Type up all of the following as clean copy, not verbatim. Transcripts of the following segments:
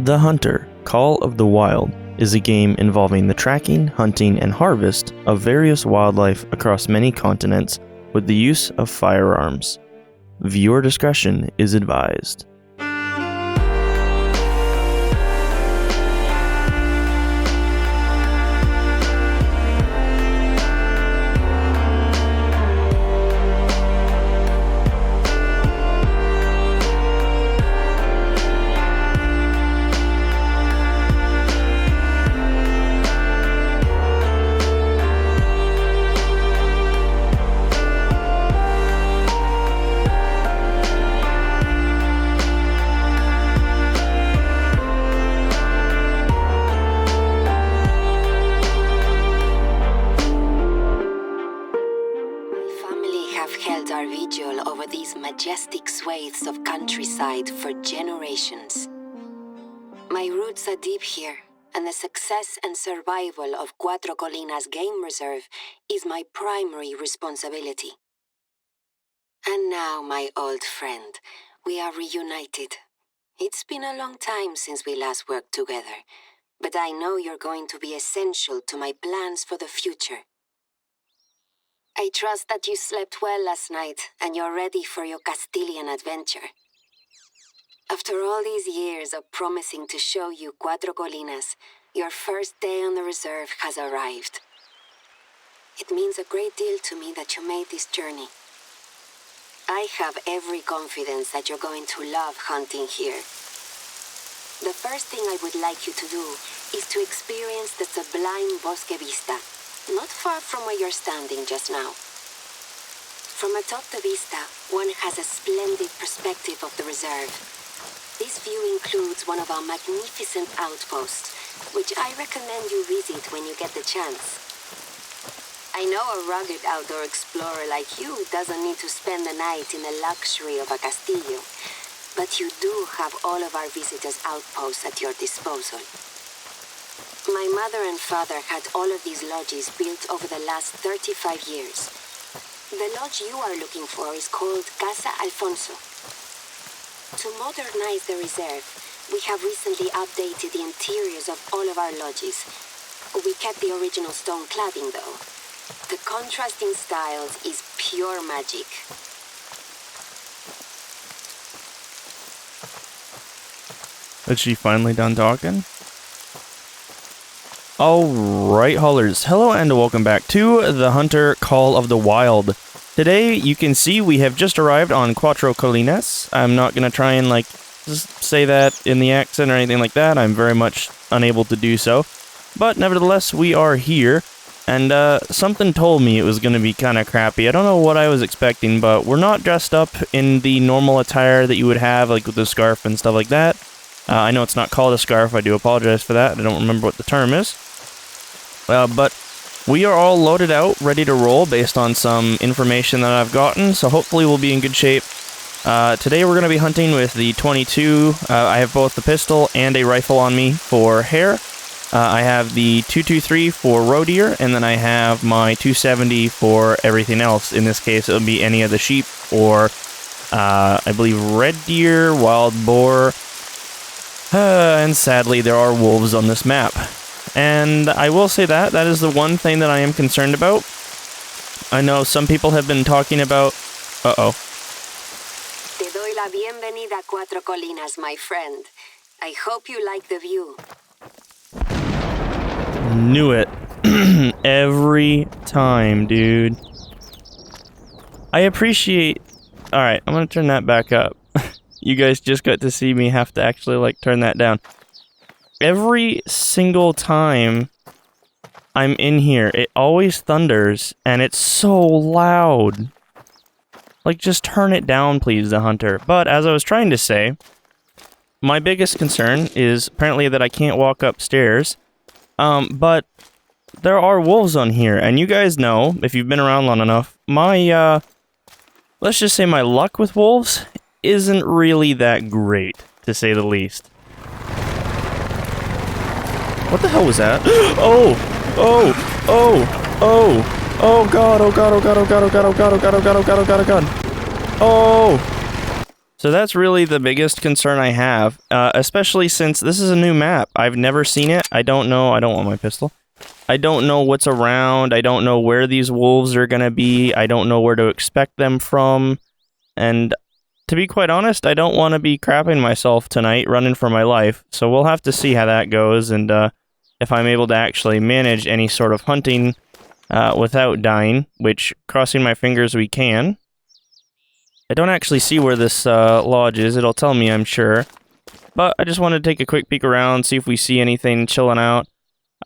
The Hunter, Call of the Wild is a game involving the tracking, hunting, and harvest of various wildlife across many continents with the use of firearms. Viewer discretion is advised. Majestic swathes of countryside for generations. My roots are deep here, and the success and survival of Cuatro Colinas Game Reserve is my primary responsibility. And now, my old friend, we are reunited. It's been a long time since we last worked together, but I know you're going to be essential to my plans for the future. I trust that you slept well last night and you're ready for your Castilian adventure. After all these years of promising to show you Cuatro Colinas, your first day on the reserve has arrived. It means a great deal to me that you made this journey. I have every confidence that you're going to love hunting here. The first thing I would like you to do is to experience the sublime Bosque Vista, not far from where you're standing just now. From atop the vista, one has a splendid perspective of the reserve. This view includes one of our magnificent outposts, which I recommend you visit when you get the chance. I know a rugged outdoor explorer like you doesn't need to spend the night in the luxury of a castillo, but you do have all of our visitors' outposts at your disposal. My mother and father had all of these lodges built over the last 35 years. The lodge you are looking for is called Casa Alfonso. To modernize the reserve, we have recently updated the interiors of all of our lodges. We kept the original stone cladding though. The contrasting styles is pure magic. Is she finally done talking? Alright, haulers. Hello and welcome back to The Hunter, Call of the Wild. Today, you can see we have just arrived on Cuatro Colinas. I'm not going to try and, just say that in the accent or anything like that. I'm very much unable to do so. But nevertheless, we are here. And, something told me it was going to be kind of crappy. I don't know what I was expecting, but we're not dressed up in the normal attire that you would have, like with the scarf and stuff like that. I know it's not called a scarf. I do apologize for that. I don't remember what the term is. But we are all loaded out, ready to roll based on some information that I've gotten, so hopefully we'll be in good shape. Today we're going to be hunting with the 22. I have both the pistol and a rifle on me for hare. I have the 223 for roe deer, and then I have my 270 for everything else. In this case, it would be any of the sheep, or I believe red deer, wild boar, and sadly there are wolves on this map. And I will say that is the one thing that I am concerned about. I know some people have been talking about... Uh-oh. Te doy la bienvenida a Cuatro Colinas, my friend. I hope you like the view. Knew it. Every time, dude. I appreciate... Alright, I'm gonna turn that back up. You guys just got to see me have to actually, turn that down. Every single time I'm in here, it always thunders, and it's so loud. Just turn it down, please, the Hunter. But, as I was trying to say, my biggest concern is apparently that I can't walk upstairs. But there are wolves on here, and you guys know, if you've been around long enough, my, let's just say my luck with wolves isn't really that great, to say the least. What the hell was that? Oh god, oh god, oh god, oh god, oh god, oh god, oh god, oh god, oh god, oh god, oh god. Oh! So that's really the biggest concern I have, especially since this is a new map. I've never seen it. I don't know. I don't want my pistol. I don't know what's around. I don't know where these wolves are going to be. I don't know where to expect them from. And to be quite honest, I don't want to be crapping myself tonight running for my life. So we'll have to see how that goes and if I'm able to actually manage any sort of hunting without dying, which, crossing my fingers, we can. I don't actually see where this lodge is. It'll tell me, I'm sure. But I just wanted to take a quick peek around, see if we see anything chilling out.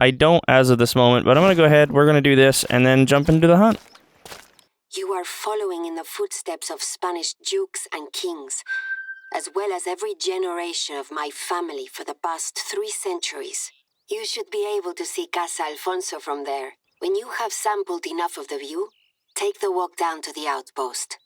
I don't as of this moment, but I'm going to go ahead, we're going to do this, and then jump into the hunt. You are following in the footsteps of Spanish dukes and kings, as well as every generation of my family for the past 3 centuries. You should be able to see Casa Alfonso from there. When you have sampled enough of the view, take the walk down to the outpost.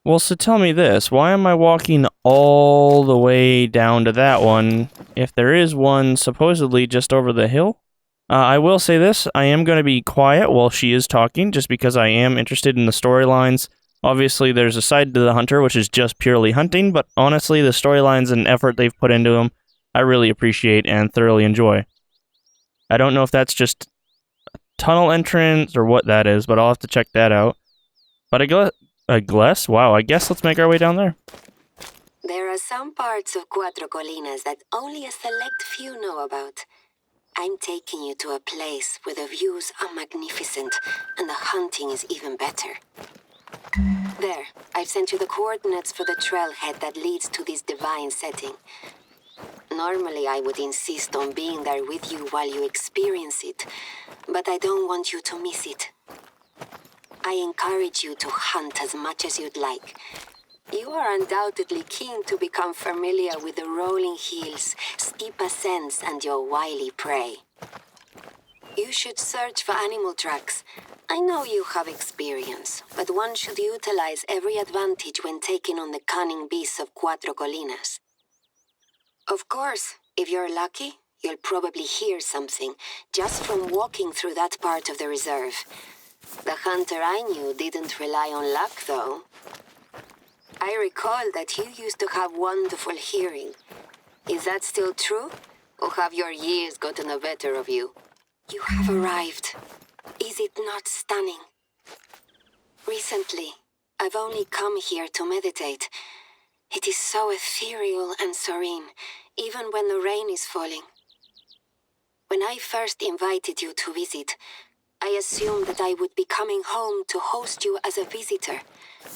Well, so tell me this, why am I walking all the way down to that one, if there is one supposedly just over the hill? I will say this, I am going to be quiet while she is talking, just because I am interested in the storylines. Obviously, there's a side to the Hunter, which is just purely hunting, but honestly, the storylines and effort they've put into them, I really appreciate and thoroughly enjoy. I don't know if that's just a tunnel entrance or what that is, but I'll have to check that out. But I guess? Wow, I guess let's make our way down there. There are some parts of Cuatro Colinas that only a select few know about. I'm taking you to a place where the views are magnificent and the hunting is even better. There, I've sent you the coordinates for the trailhead that leads to this divine setting. Normally, I would insist on being there with you while you experience it, but I don't want you to miss it. I encourage you to hunt as much as you'd like. You are undoubtedly keen to become familiar with the rolling hills, steep ascents, and your wily prey. You should search for animal tracks. I know you have experience, but one should utilize every advantage when taking on the cunning beasts of Cuatro Colinas. Of course, if you're lucky, you'll probably hear something just from walking through that part of the reserve. The hunter I knew didn't rely on luck, though. I recall that you used to have wonderful hearing. Is that still true? Or have your years gotten the better of you? You have arrived. Is it not stunning? Recently, I've only come here to meditate. It is so ethereal and serene, even when the rain is falling. When I first invited you to visit, I assumed that I would be coming home to host you as a visitor,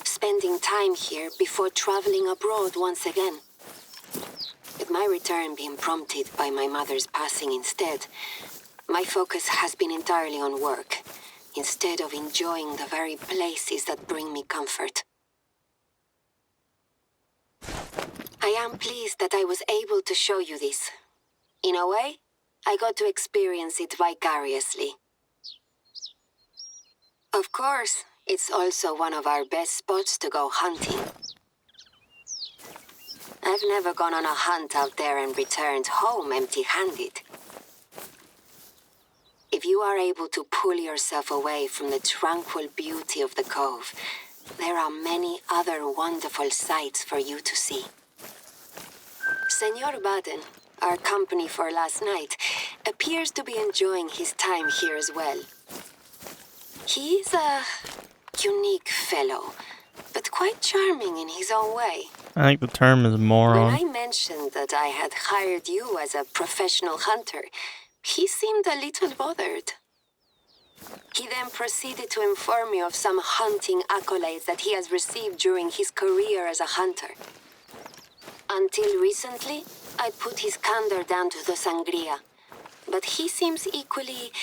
spending time here before traveling abroad once again. With my return being prompted by my mother's passing instead, my focus has been entirely on work, instead of enjoying the very places that bring me comfort. I am pleased that I was able to show you this. In a way, I got to experience it vicariously. Of course, it's also one of our best spots to go hunting. I've never gone on a hunt out there and returned home empty-handed. If you are able to pull yourself away from the tranquil beauty of the cove, there are many other wonderful sights for you to see. Senor Baden, our company for last night, appears to be enjoying his time here as well. He's a unique fellow, but quite charming in his own way. I think the term is moron. When I mentioned that I had hired you as a professional hunter, he seemed a little bothered. He then proceeded to inform me of some hunting accolades that he has received during his career as a hunter. Until recently, I'd put his candor down to the sangria, but he seems equally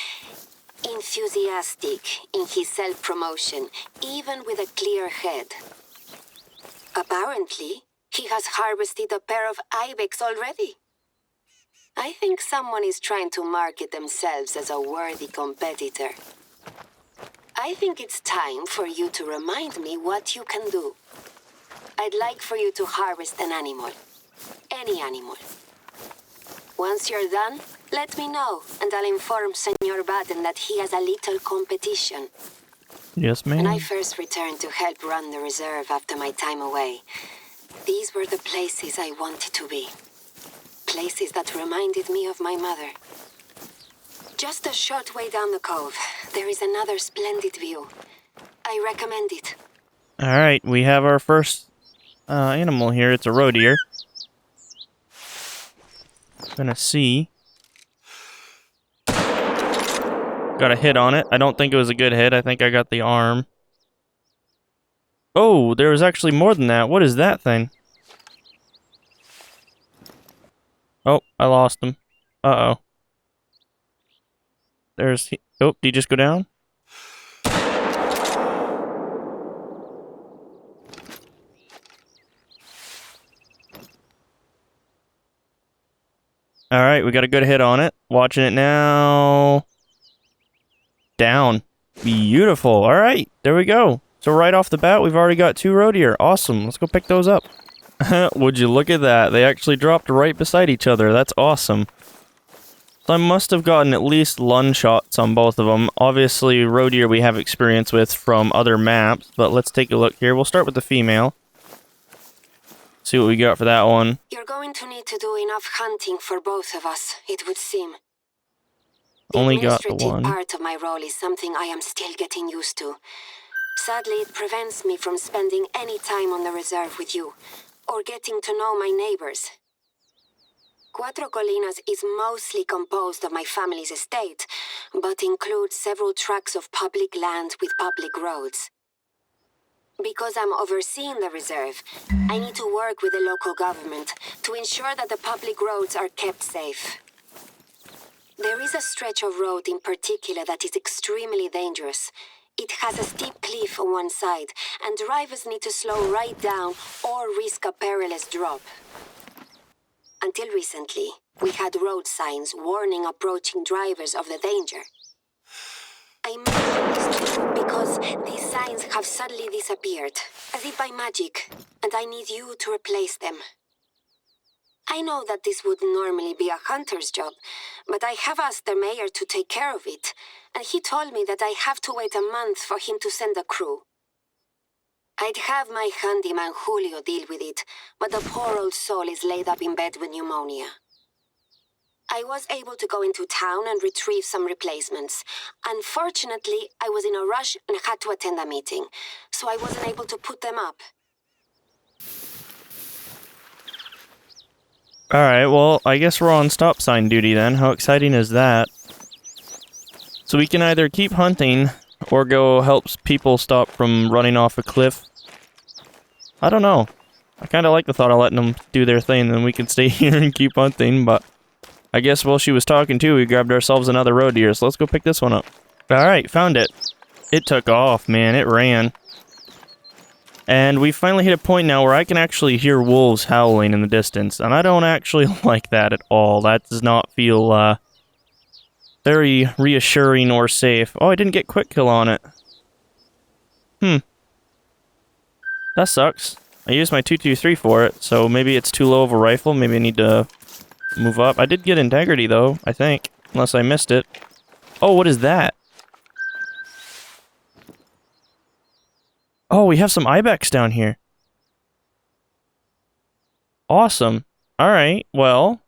enthusiastic in his self-promotion, even with a clear head. Apparently, he has harvested a pair of ibex already. I think someone is trying to market themselves as a worthy competitor. I think it's time for you to remind me what you can do. I'd like for you to harvest an animal. Any animal. Once you're done, let me know, and I'll inform Senor Baden that he has a little competition. Yes, When I ma'am. first returned to help run the reserve after my time away, these were the places I wanted to be. Places that reminded me of my mother. Just a short way down the cove, there is another splendid view. I recommend it. Alright, we have our first animal here. It's a roe deer. Gonna see. Got a hit on it. I don't think it was a good hit. I think I got the arm. Oh, there was actually more than that. What is that thing? Oh, I lost him. Uh-oh. There's... Oh, did he just go down? Alright, we got a good hit on it. Watching it now. Down. Beautiful. Alright, there we go. So right off the bat, we've already got 2 roe deer. Awesome. Let's go pick those up. Would you look at that? They actually dropped right beside each other. That's awesome. So I must have gotten at least lung shots on both of them. Obviously, roe deer we have experience with from other maps, but let's take a look here. We'll start with the female. See what we got for that one. You're going to need to do enough hunting for both of us, it would seem. Only got the administrative one. part of my role is something I am still getting used to. Sadly, it prevents me from spending any time on the reserve with you, or getting to know my neighbors. Cuatro Colinas is mostly composed of my family's estate, but includes several tracts of public land with public roads. Because I'm overseeing the reserve, I need to work with the local government to ensure that the public roads are kept safe. There is a stretch of road in particular that is extremely dangerous. It has a steep cliff on one side, and drivers need to slow right down or risk a perilous drop. Until recently, we had road signs warning approaching drivers of the danger. I mention this to you because these signs have suddenly disappeared, as if by magic, and I need you to replace them. I know that this would normally be a hunter's job, but I have asked the mayor to take care of it, and he told me that I have to wait a month for him to send a crew. I'd have my handyman Julio deal with it, but the poor old soul is laid up in bed with pneumonia. I was able to go into town and retrieve some replacements. Unfortunately, I was in a rush and had to attend a meeting, so I wasn't able to put them up. Alright, well, I guess we're on stop sign duty then. How exciting is that? So we can either keep hunting, or go help people stop from running off a cliff. I don't know. I kind of like the thought of letting them do their thing, then we can stay here and keep hunting, but I guess while she was talking too, we grabbed ourselves another roe deer, so let's go pick this one up. Alright, found it. It took off, man. It ran. And we finally hit a point now where I can actually hear wolves howling in the distance, and I don't actually like that at all. That does not feel, very reassuring or safe. Oh, I didn't get quick kill on it. That sucks. I used my 223 for it, so maybe it's too low of a rifle. Maybe I need to move up. I did get integrity, though, I think. Unless I missed it. Oh, what is that? Oh, we have some ibex down here. Awesome. Alright, well,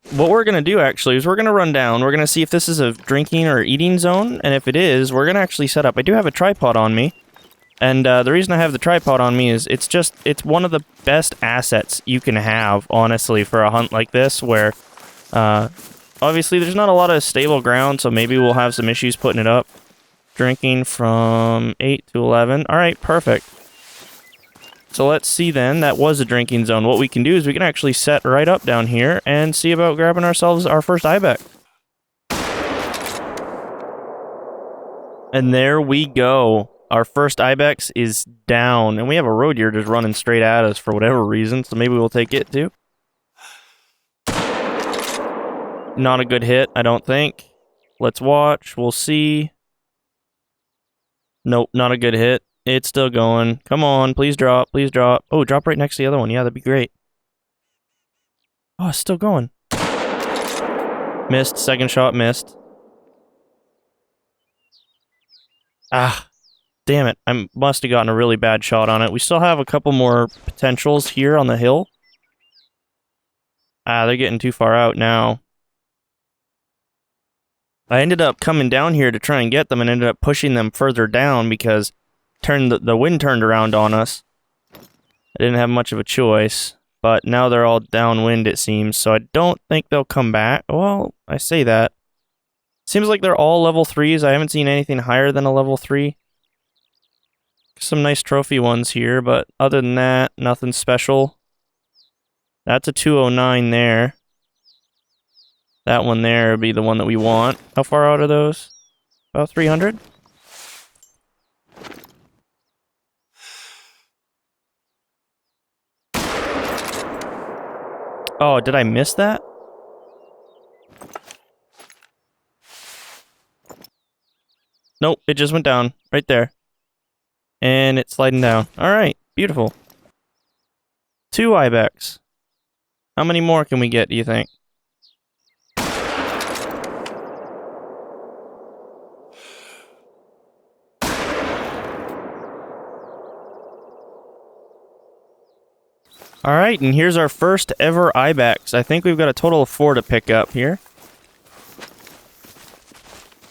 what we're going to do, actually, is we're going to run down. We're going to see if this is a drinking or eating zone, and if it is, we're going to actually set up. I do have a tripod on me, and the reason I have the tripod on me is it's one of the best assets you can have, honestly, for a hunt like this, where, obviously, there's not a lot of stable ground, so maybe we'll have some issues putting it up. Drinking from 8 to 11. Alright, perfect. So let's see then, that was a drinking zone. What we can do is we can actually set right up down here and see about grabbing ourselves our first ibex. And there we go. Our first ibex is down. And we have a roe deer just running straight at us for whatever reason, so maybe we'll take it too. Not a good hit, I don't think. Let's watch, we'll see. Nope, not a good hit. It's still going. Come on, please drop, please drop. Oh, drop right next to the other one. Yeah, that'd be great. Oh, it's still going. Missed, second shot missed. Ah, damn it. I must have gotten a really bad shot on it. We still have a couple more potentials here on the hill. Ah, they're getting too far out now. I ended up coming down here to try and get them and ended up pushing them further down because the wind turned around on us. I didn't have much of a choice, but now they're all downwind it seems, so I don't think they'll come back. Well, I say that. Seems like they're all level 3s. I haven't seen anything higher than a level 3. Some nice trophy ones here, but other than that, nothing special. That's a 209 there. That one there would be the one that we want. How far out are those? About 300? Oh, did I miss that? Nope, it just went down. Right there. And it's sliding down. Alright, beautiful. 2 ibex. How many more can we get, do you think? Alright, and here's our first ever ibex. I think we've got a total of 4 to pick up here.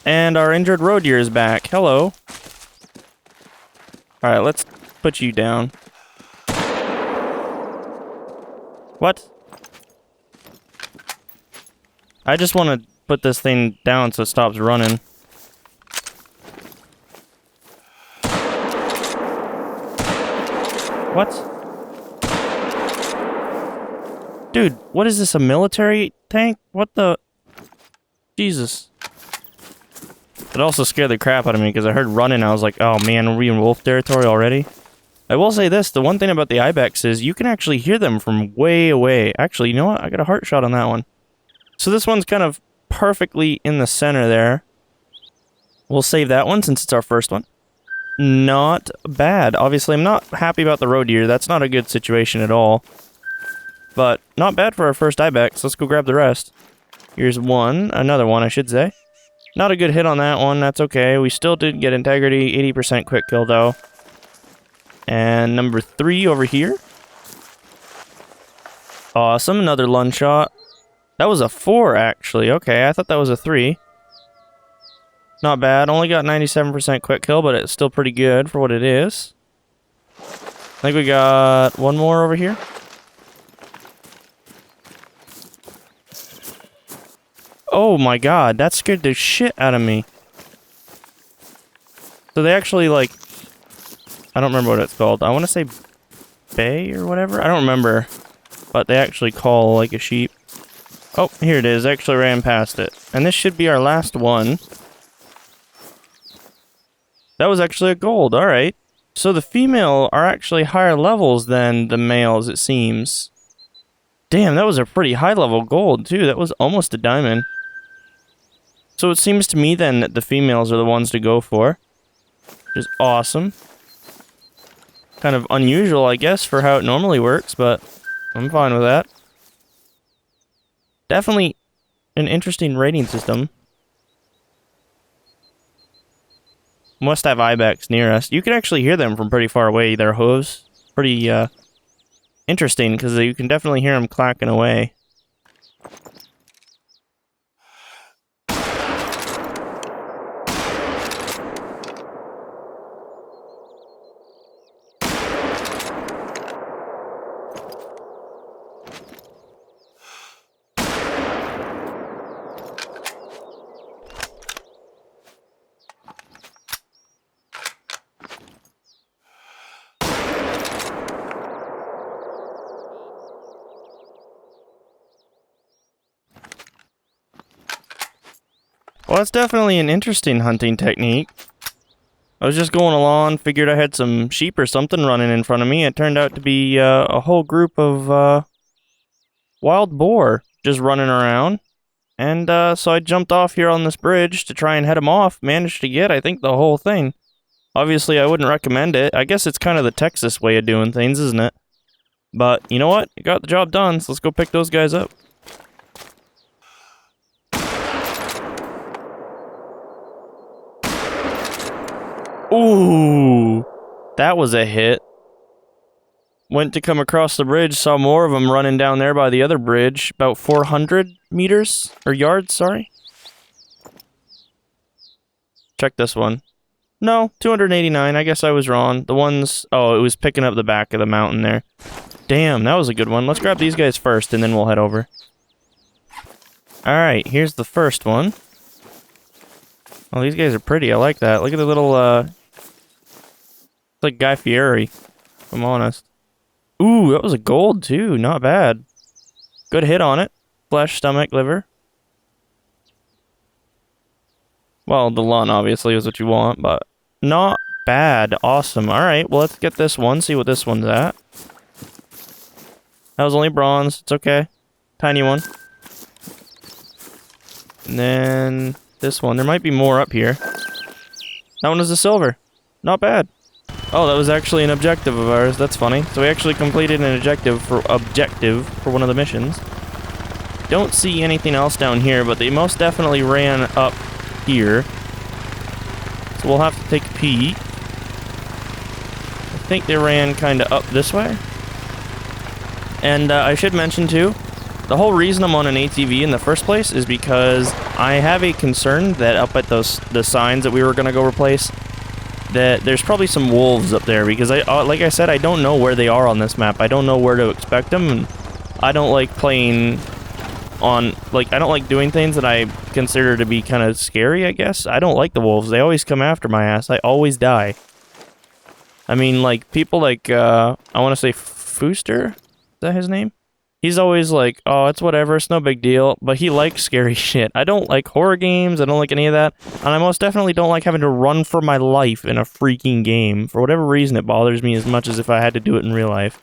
And our injured roe deer is back. Hello. Alright, let's put you down. What? I just want to put this thing down so it stops running. What? Dude, what is this, a military tank? What the... Jesus. It also scared the crap out of me because I heard running. I was like, oh man, are we in wolf territory already? I will say this, the one thing about the ibex is you can actually hear them from way away. Actually, you know what? I got a heart shot on that one. So this one's kind of perfectly in the center there. We'll save that one since it's our first one. Not bad. Obviously, I'm not happy about the roe deer. That's not a good situation at all. But not bad for our first ibex. Let's go grab the rest. Here's one. Another one, I should say. Not a good hit on that one. That's okay. We still did get integrity. 80% quick kill, though. And number 3 over here. Awesome. Another lung shot. That was a 4, actually. Okay, I thought that was a 3. Not bad. Only got 97% quick kill, but it's still pretty good for what it is. I think we got one more over here. Oh my god, that scared the shit out of me. So they actually, like... I don't remember what it's called. I want to say bay or whatever? I don't remember. But they actually call like a sheep. Oh, here it is. I actually ran past it. And this should be our last one. That was actually a gold. Alright. So the female are actually higher levels than the males, it seems. Damn, that was a pretty high level gold, too. That was almost a diamond. So it seems to me then that the females are the ones to go for. Which is awesome. Kind of unusual, I guess, for how it normally works, but I'm fine with that. Definitely an interesting rating system. Must have ibex near us. You can actually hear them from pretty far away, their hooves. Pretty, interesting, because you can definitely hear them clacking away. Well, that's definitely an interesting hunting technique. I was just going along, figured I had some sheep or something running in front of me. It turned out to be a whole group of wild boar just running around. And so I jumped off here on this bridge to try and head them off. Managed to get, I think, the whole thing. Obviously, I wouldn't recommend it. I guess it's kind of the Texas way of doing things, isn't it? But, you know what? It got the job done, so let's go pick those guys up. Ooh, that was a hit. Went to come across the bridge, saw more of them running down there by the other bridge. About 400 meters, or yards, sorry. Check this one. No, 289, I guess I was wrong. The ones, oh, it was picking up the back of the mountain there. Damn, that was a good one. Let's grab these guys first, and then we'll head over. Alright, here's the first one. Oh, these guys are pretty, I like that. Look at the little, it's like Guy Fieri, if I'm honest. Ooh, that was a gold too. Not bad. Good hit on it. Flesh, stomach, liver. Well, the lung obviously is what you want, but not bad. Awesome. Alright, well, let's get this one. See what this one's at. That was only bronze. It's okay. Tiny one. And then this one. There might be more up here. That one is a silver. Not bad. Oh, that was actually an objective of ours. That's funny. So we actually completed an objective for one of the missions. Don't see anything else down here, but they most definitely ran up here. So we'll have to take a peek. I think they ran kind of up this way. And I should mention too, the whole reason I'm on an ATV in the first place is because I have a concern that up at the signs that we were going to go replace, that there's probably some wolves up there, because like I said, I don't know where they are on this map. I don't know where to expect them, and I don't like playing on, like, I don't like doing things that I consider to be kind of scary, I guess. I don't like the wolves. They always come after my ass. I always die. I mean, like, people like, I want to say Fooster? Is that his name? He's always like, oh, it's whatever, it's no big deal, but he likes scary shit. I don't like horror games, I don't like any of that, and I most definitely don't like having to run for my life in a freaking game. For whatever reason, it bothers me as much as if I had to do it in real life.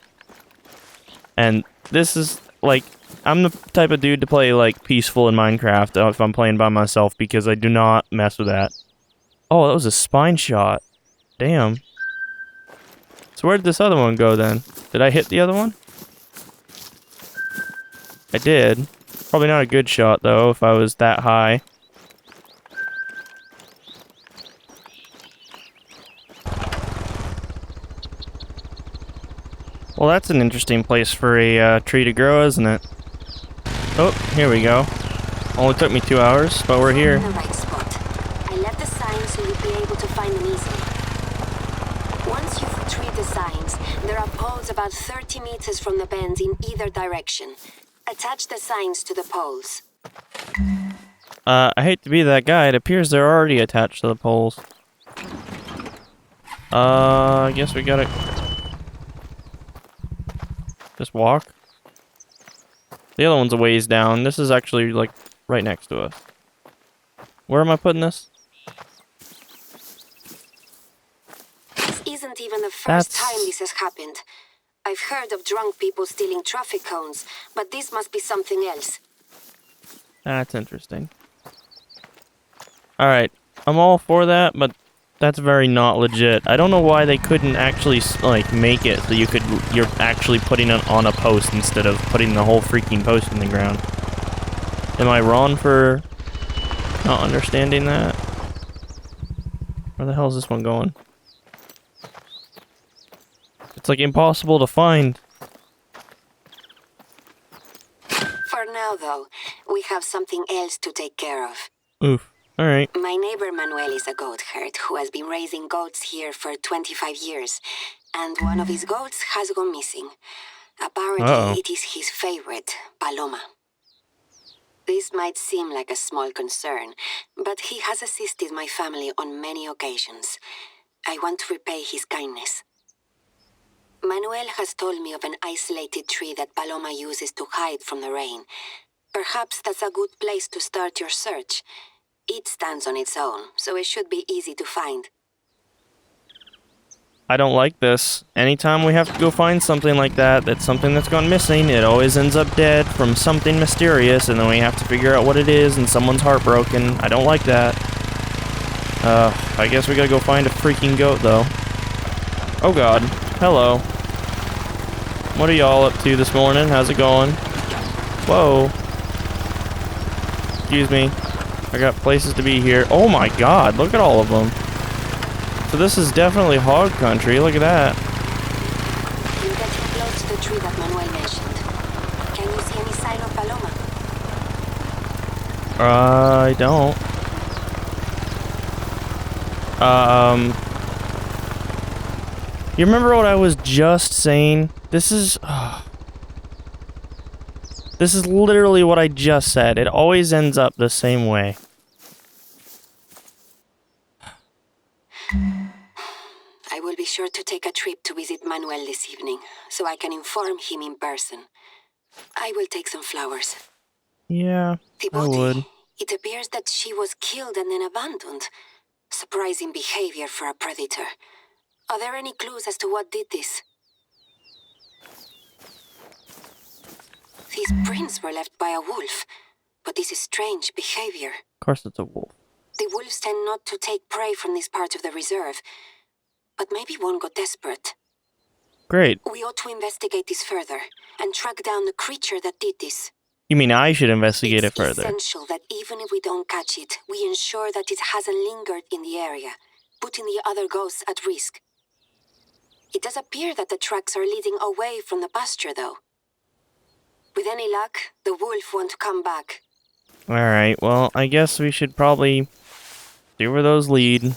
And this is, like, I'm the type of dude to play, like, peaceful in Minecraft if I'm playing by myself, because I do not mess with that. Oh, that was a spine shot. Damn. So where did this other one go, then? Did I hit the other one? I did. Probably not a good shot, though, if I was that high. Well, that's an interesting place for a tree to grow, isn't it? Oh, here we go. Only took me 2 hours, but we're here. In the right spot. I left the signs so you'd be able to find them easily. Once you've retrieved the signs, there are poles about 30 meters from the bend in either direction. Attach the signs to the poles. I hate to be that guy. It appears they're already attached to the poles. I guess we gotta just walk. The other one's a ways down. This is actually, like, right next to us. Where am I putting this? This isn't even the first time this has happened. I've heard of drunk people stealing traffic cones, but this must be something else. That's interesting. Alright, I'm all for that, but that's very not legit. I don't know why they couldn't actually, like, make it so you're actually putting it on a post instead of putting the whole freaking post in the ground. Am I wrong for not understanding that? Where the hell is this one going? It's like impossible to find. For now, though, we have something else to take care of. Oof. Alright. My neighbor Manuel is a goat herd who has been raising goats here for 25 years, and one of his goats has gone missing. Apparently, it is his favorite, Paloma. This might seem like a small concern, but he has assisted my family on many occasions. I want to repay his kindness. Manuel has told me of an isolated tree that Paloma uses to hide from the rain. Perhaps that's a good place to start your search. It stands on its own, so it should be easy to find. I don't like this. Anytime we have to go find something like that, that's something that's gone missing, it always ends up dead from something mysterious, and then we have to figure out what it is, and someone's heartbroken. I don't like that. I guess we gotta go find a freaking goat, though. Oh god. Hello. What are y'all up to this morning? How's it going? Whoa. Excuse me. I got places to be here. Oh my god, look at all of them. So this is definitely hog country. Look at that. You're getting close to the tree that Manuel mentioned. Can you see any sign of Paloma? I don't. You remember what I was just saying? This is literally what I just said. It always ends up the same way. I will be sure to take a trip to visit Manuel this evening, so I can inform him in person. I will take some flowers. Yeah, The I body, would. it appears that she was killed and then abandoned. Surprising behavior for a predator. Are there any clues as to what did this? These prints were left by a wolf, but this is strange behavior. Of course it's a wolf. The wolves tend not to take prey from this part of the reserve, but maybe one got desperate. Great. We ought to investigate this further and track down the creature that did this. You mean I should investigate it further? It's essential that even if we don't catch it, we ensure that it hasn't lingered in the area, putting the other ghosts at risk. It does appear that the tracks are leading away from the pasture, though. With any luck, the wolf won't come back. Alright, well, I guess we should probably see where those lead.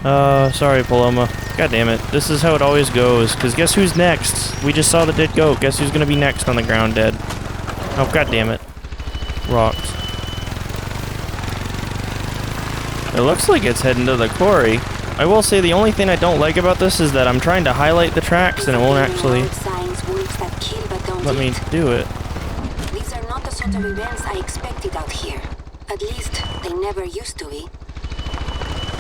Sorry, Paloma. God damn it. This is how it always goes, because guess who's next? We just saw the dead goat. Guess who's gonna be next on the ground dead? Oh, god damn it. Rocks. It looks like it's heading to the quarry. I will say the only thing I don't like about this is that I'm trying to highlight the tracks and it won't actually let me do it. These are not the sort of events I expected out here. At least, they never used to be.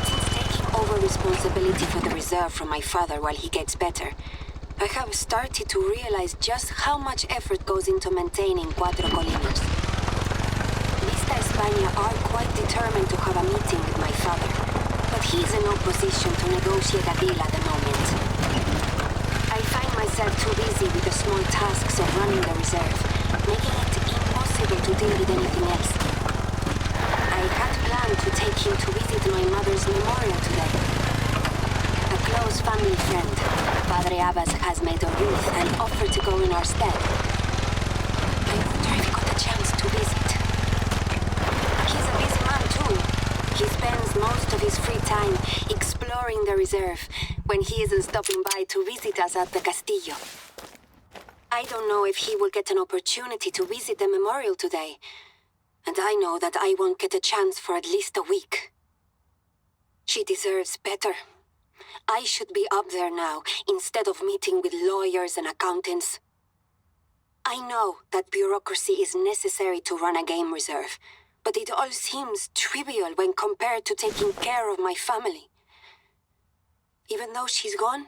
Since taking over responsibility for the reserve from my father while he gets better, I have started to realize just how much effort goes into maintaining Cuatro Colinas. Vista España are quite determined to have a meeting with my father, but he is in no position to negotiate a deal at the moment. I find myself too busy with the small tasks of running the reserve, making it impossible to deal with anything else. I had planned to take him to visit my mother's memorial today. A close family friend, Padre Abbas, has made a youth and offered to go in our stead. I wonder if he got a chance to visit. He's a busy man too. He spends most of his free time exploring the reserve when he isn't stopping by to visit us at the Castillo. I don't know if he will get an opportunity to visit the memorial today, and I know that I won't get a chance for at least a week. She deserves better. I should be up there now, instead of meeting with lawyers and accountants. I know that bureaucracy is necessary to run a game reserve, but it all seems trivial when compared to taking care of my family. Even though she's gone,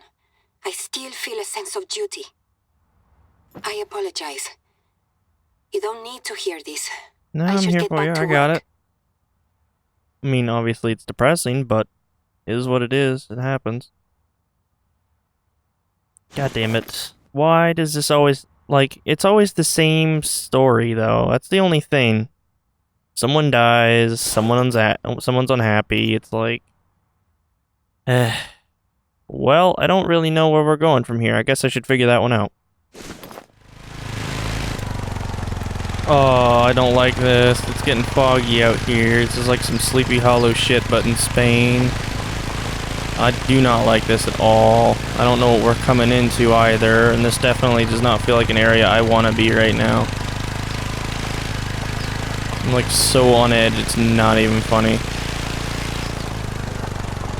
I still feel a sense of duty. I apologize. You don't need to hear this. No, I'm here for you. I got it. I mean, obviously it's depressing, but it is what it is. It happens. God damn it. Why does this always... Like, it's always the same story, though. That's the only thing. Someone dies, someone's unhappy. It's like... Well, I don't really know where we're going from here. I guess I should figure that one out. Oh, I don't like this. It's getting foggy out here. This is like some Sleepy Hollow shit, but in Spain. I do not like this at all. I don't know what we're coming into either, and this definitely does not feel like an area I want to be right now. I'm like so on edge, it's not even funny.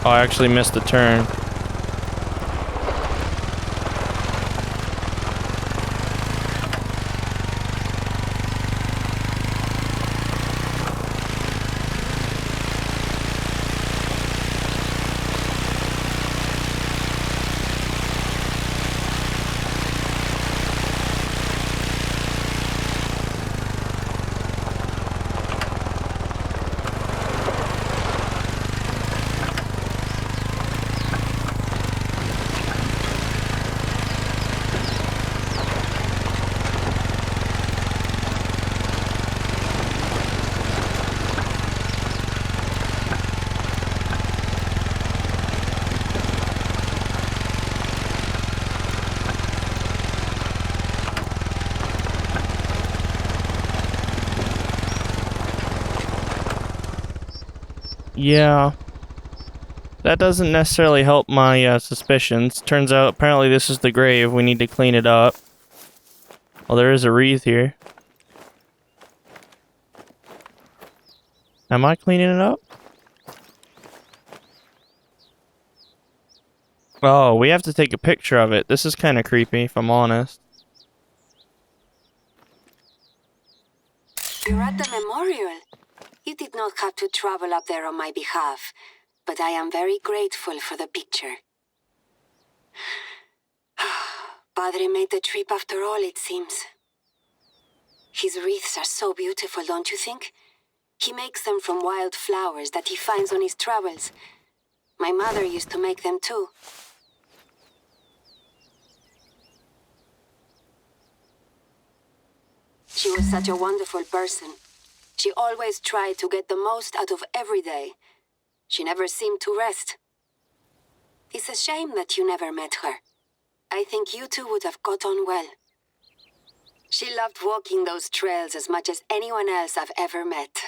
Oh, I actually missed the turn. Yeah. That doesn't necessarily help my suspicions. Turns out, apparently this is the grave. We need to clean it up. Well, there is a wreath here. Am I cleaning it up? Oh, we have to take a picture of it. This is kind of creepy, if I'm honest. You're at the memorial. You did not have to travel up there on my behalf, but I am very grateful for the picture. Padre made the trip after all, it seems. His wreaths are so beautiful, don't you think? He makes them from wild flowers that he finds on his travels. My mother used to make them too. She was such a wonderful person. She always tried to get the most out of every day. She never seemed to rest. It's a shame that you never met her. I think you two would have got on well. She loved walking those trails as much as anyone else I've ever met.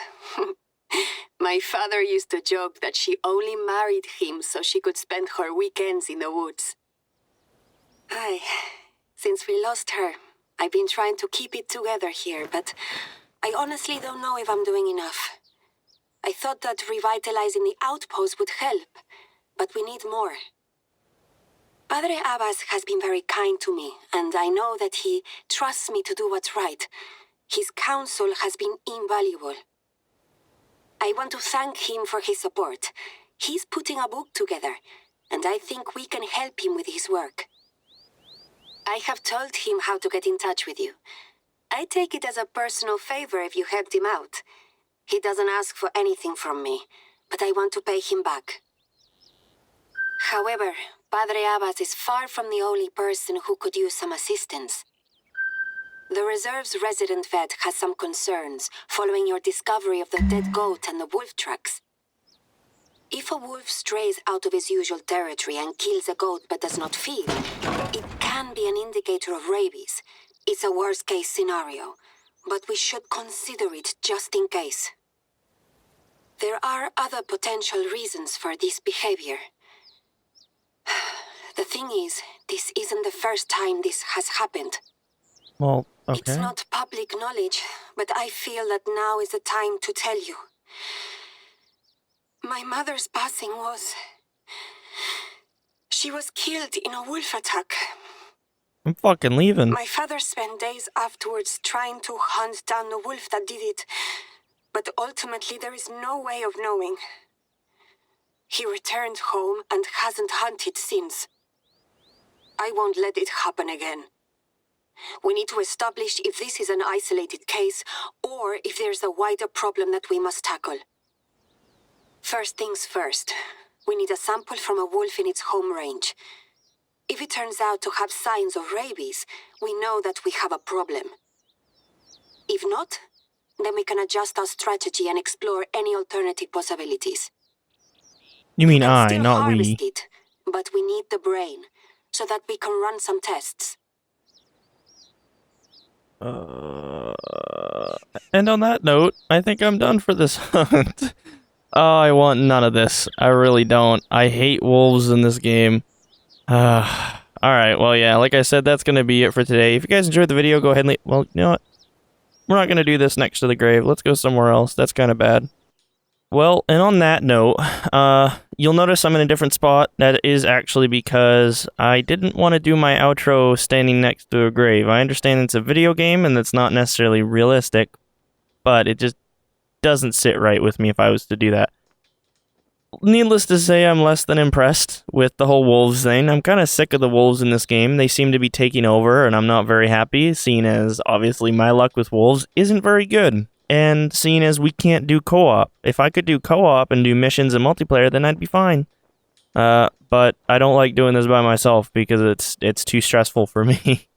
My father used to joke that she only married him so she could spend her weekends in the woods. Since we lost her, I've been trying to keep it together here, but I honestly don't know if I'm doing enough. I thought that revitalizing the outpost would help, but we need more. Padre Abbas has been very kind to me, and I know that he trusts me to do what's right. His counsel has been invaluable. I want to thank him for his support. He's putting a book together, and I think we can help him with his work. I have told him how to get in touch with you. I take it as a personal favor if you helped him out. He doesn't ask for anything from me, but I want to pay him back. However, Padre Abbas is far from the only person who could use some assistance. The reserve's resident vet has some concerns following your discovery of the dead goat and the wolf tracks. If a wolf strays out of his usual territory and kills a goat but does not feed, it can be an indicator of rabies. It's a worst-case scenario, but we should consider it just in case. There are other potential reasons for this behavior. The thing is, this isn't the first time this has happened. Well, okay. It's not public knowledge, but I feel that now is the time to tell you. My mother's passing was... She was killed in a wolf attack. I'm fucking leaving. My father spent days afterwards trying to hunt down the wolf that did it, but ultimately there is no way of knowing. He returned home and hasn't hunted since. I won't let it happen again. We need to establish if this is an isolated case or if there's a wider problem that we must tackle. First things first, we need a sample from a wolf in its home range. If it turns out to have signs of rabies, we know that we have a problem. If not, then we can adjust our strategy and explore any alternative possibilities. You mean can I, still not we. harvest it, but we need the brain so that we can run some tests. And on that note, I think I'm done for this hunt. Oh, I want none of this. I really don't. I hate wolves in this game. Alright, well, yeah, like I said, that's gonna be it for today. If you guys enjoyed the video, go ahead and leave... Well, you know what? We're not gonna do this next to the grave. Let's go somewhere else. That's kind of bad. Well, and on that note, you'll notice I'm in a different spot. That is actually because I didn't want to do my outro standing next to a grave. I understand it's a video game and it's not necessarily realistic, but it just doesn't sit right with me if I was to do that. Needless to say, I'm less than impressed with the whole wolves thing. I'm kind of sick of the wolves in this game. They seem to be taking over, and I'm not very happy, seeing as, obviously, my luck with wolves isn't very good. And seeing as we can't do co-op. If I could do co-op and do missions and multiplayer, then I'd be fine. But I don't like doing this by myself because it's too stressful for me.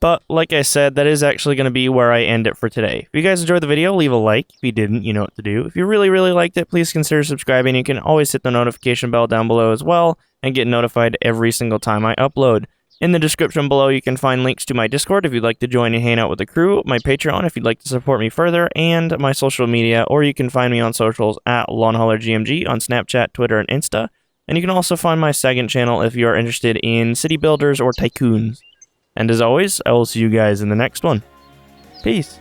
But, like I said, that is actually going to be where I end it for today. If you guys enjoyed the video, leave a like. If you didn't, you know what to do. If you really, really liked it, please consider subscribing. You can always hit the notification bell down below as well and get notified every single time I upload. In the description below, you can find links to my Discord if you'd like to join and hang out with the crew, my Patreon if you'd like to support me further, and my social media, or you can find me on socials at LonghaulerGMG on Snapchat, Twitter, and Insta. And you can also find my second channel if you are interested in city builders or tycoons. And as always, I will see you guys in the next one. Peace.